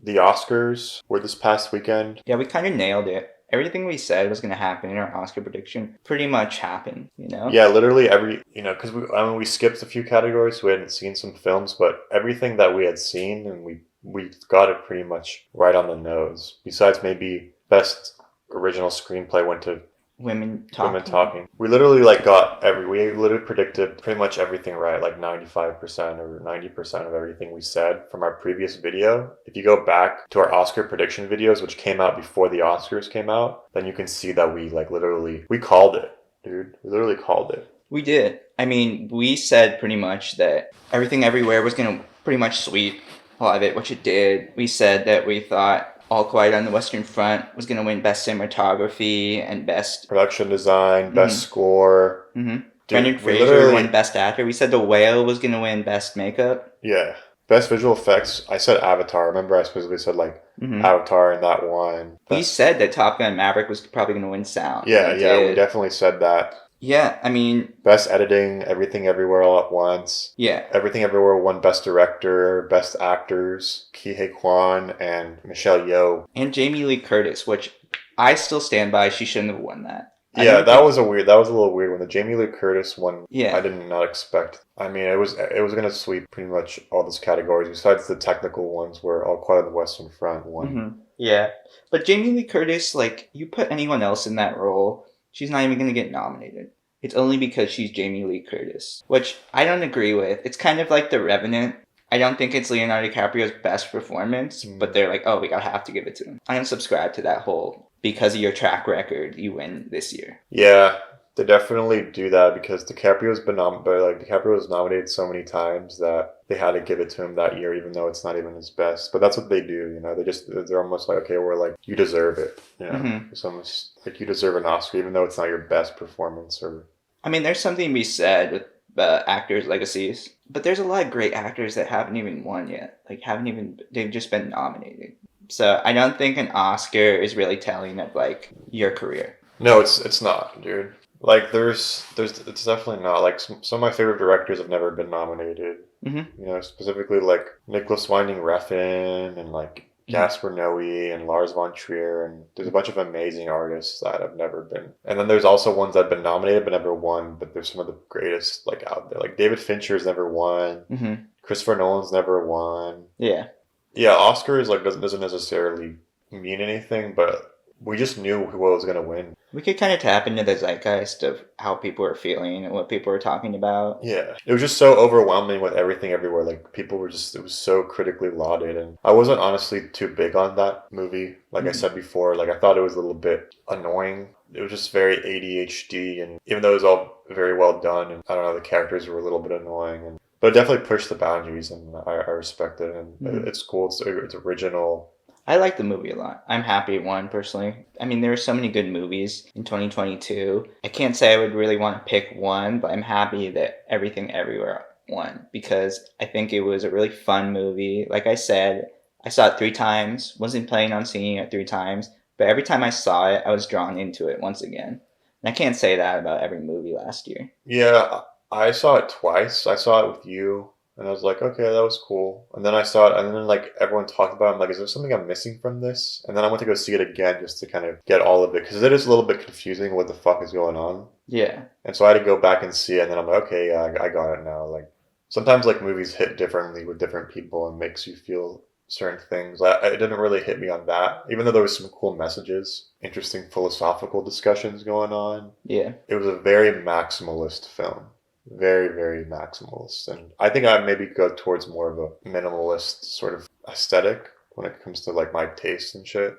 the Oscars were this past weekend. Yeah, we kind of nailed it. Everything we said was going to happen in our Oscar prediction pretty much happened, you know? Yeah, literally because we skipped a few categories, so we hadn't seen some films, but everything that we had seen, and we got it pretty much right on the nose. Besides maybe best original screenplay went to Women Talking. We literally we literally predicted pretty much everything right, like 95% or 90% of everything we said from our previous video. If you go back to our Oscar prediction videos, which came out before the Oscars came out, then you can see that we we called it, dude. We literally called it. We did. I mean, we said pretty much that Everything Everywhere was going to pretty much sweep a lot of it, which it did. We said that we thought All Quiet on the Western Front was going to win Best Cinematography and Best Production Design, Best Score. Brendan Fraser won Best Actor. We said The Whale was going to win Best Makeup. Yeah. Best Visual Effects, I said Avatar. Remember I specifically said Avatar and that one. We said that Top Gun Maverick was probably going to win sound. Yeah, we definitely said that. Yeah, I mean... Best Editing, Everything Everywhere All at Once. Yeah. Everything Everywhere won Best Director, Best Actors, Quan, and Michelle Yeoh. And Jamie Lee Curtis, which I still stand by. She shouldn't have won that. Yeah, that was a little weird when the Jamie Lee Curtis one. Yeah. I did not expect. I mean, it was going to sweep pretty much all those categories besides the technical ones where All Quiet on the Western Front won. Mm-hmm. Yeah. But Jamie Lee Curtis, you put anyone else in that role, she's not even going to get nominated. It's only because she's Jamie Lee Curtis, which I don't agree with. It's kind of like The Revenant. I don't think it's Leonardo DiCaprio's best performance, but they're like, oh, we have to give it to him. I don't subscribe to that whole, because of your track record, you win this year. Yeah, they definitely do that because DiCaprio was nominated so many times that they had to give it to him that year, even though it's not even his best. But that's what they do, you know. They're almost like, okay, we're like, you deserve it, you know. It's almost like you deserve an Oscar, even though it's not your best performance. I mean, there's something to be said with actors' legacies, but there's a lot of great actors that haven't even won yet. They've just been nominated. So I don't think an Oscar is really telling of your career. No, it's not, dude. It's definitely not. Some of my favorite directors have never been nominated. Mm-hmm. You know, specifically Nicholas Winding Refn and Gaspar Noé and Lars von Trier, and there's a bunch of amazing artists that have never been. And then there's also ones that have been nominated but never won. But there's some of the greatest out there. David Fincher's never won. Mm-hmm. Christopher Nolan's never won. Yeah. Yeah, Oscars doesn't necessarily mean anything, but we just knew who was going to win. We could kind of tap into the zeitgeist of how people were feeling and what people were talking about. Yeah. It was just so overwhelming with Everything Everywhere. People were it was so critically lauded. And I wasn't honestly too big on that movie. I said before, I thought it was a little bit annoying. It was just very ADHD. And even though it was all very well done, and I don't know, the characters were a little bit annoying. But it definitely pushed the boundaries, and I respect it. And it's cool. It's original. I like the movie a lot. I'm happy it won, personally. I mean, there were so many good movies in 2022. I can't say I would really want to pick one, but I'm happy that Everything Everywhere won because I think it was a really fun movie. Like I said, I saw it 3 times. Wasn't planning on seeing it 3 times, but every time I saw it, I was drawn into it once again. And I can't say that about every movie last year. Yeah, I saw it twice. I saw it with you. And I was like, okay, that was cool. And then I saw it, and then everyone talked about it. I'm like, is there something I'm missing from this? And then I went to go see it again just to kind of get all of it. Because it is a little bit confusing what the fuck is going on. Yeah. And so I had to go back and see it, and then I'm like, okay, yeah, I got it now. Sometimes movies hit differently with different people and makes you feel certain things. It didn't really hit me on that. Even though there was some cool messages, interesting philosophical discussions going on. Yeah. It was a very maximalist film. Very, very maximalist. And I think I maybe go towards more of a minimalist sort of aesthetic when it comes to my taste and shit.